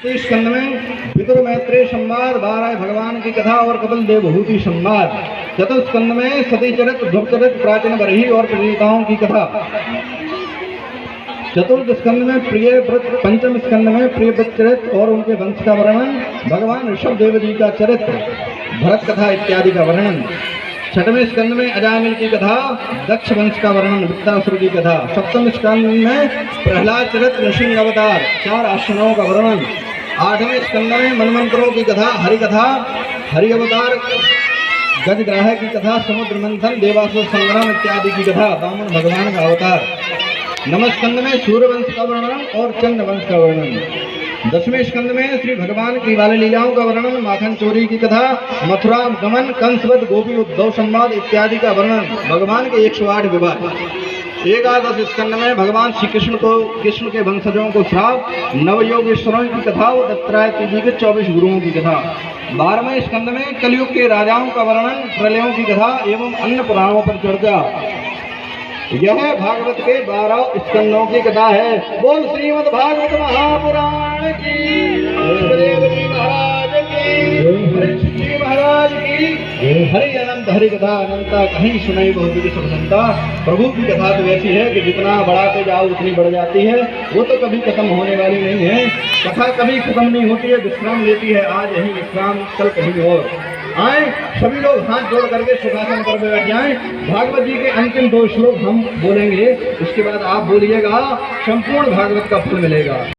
इस स्कंद में पितृ मैत्रेय संवाद, 12 भगवान की कथा और कपिल देवहूति संवाद। चतुर्थ स्कंद में सती चरित्र, ध्रुव चरित्र, प्राचीन बरही और प्रणीताओं की कथा। चतुर्थ स्कंद में प्रिय व्रत, पंचम स्कंद में प्रिय व्रत चरित्र और उनके वंश का वर्णन, भगवान ऋषभ देव जी का चरित्र, भरत कथा इत्यादि का वर्णन। छठवें स्कंद में अजामिल की कथा, दक्ष वंश का वर्णन, वृत्तासुर की कथा। सप्तम स्कंद में प्रहलाद चरित्र, नृसिंह अवतार, 4 आश्रमों का वर्णन। आठवें स्कंद में मनमंत्रों की कथा, हरि कथा, हरि अवतार, गजग्राह की कथा, समुद्र मंथन, देवासुर संग्राम इत्यादि की कथा, वामन भगवान का अवतार। नवम स्कंद में सूर्य वंश का वर्णन और चंद्र वंश का वर्णन। 10वें स्कंद में श्री भगवान की बाल लीलाओं का वर्णन, माखन चोरी की कथा, मथुरा गमन, कंसवध, गोपी उद्धव संवाद इत्यादि का वर्णन, भगवान के 108 विवाह। 11 स्कंद में भगवान श्री कृष्ण के वंशजों को श्राप, नवयोगेश्वरों की कथा और दत्तात्रेय जी के 24 गुरुओं की कथा। 12वें स्कंद में कलयुग के राजाओं का वर्णन, प्रलयों की कथा एवं अन्य पुराणों पर चर्चा। यह भागवत के 12 स्कंदों की कथा है। बोल श्रीमद् भागवत महापुराण की, महाराज की, महाराज की। हरि अनंत हरि कथा अनंता, कहीं सुनाई बहुत सुनता। प्रभु की कथा तो ऐसी है कि जितना बढ़ाते जाओ उतनी बढ़ जाती है, वो तो कभी खत्म होने वाली नहीं है। कथा कभी खत्म नहीं होती है, विश्राम लेती है। आज यही विश्राम, कल कहीं और। आए सभी लोग हाथ जोड़ करके सुखासन कर बैठ जाएं। भागवत जी के अंतिम 2 श्लोक हम बोलेंगे, उसके बाद आप बोलिएगा, संपूर्ण भागवत का फल मिलेगा।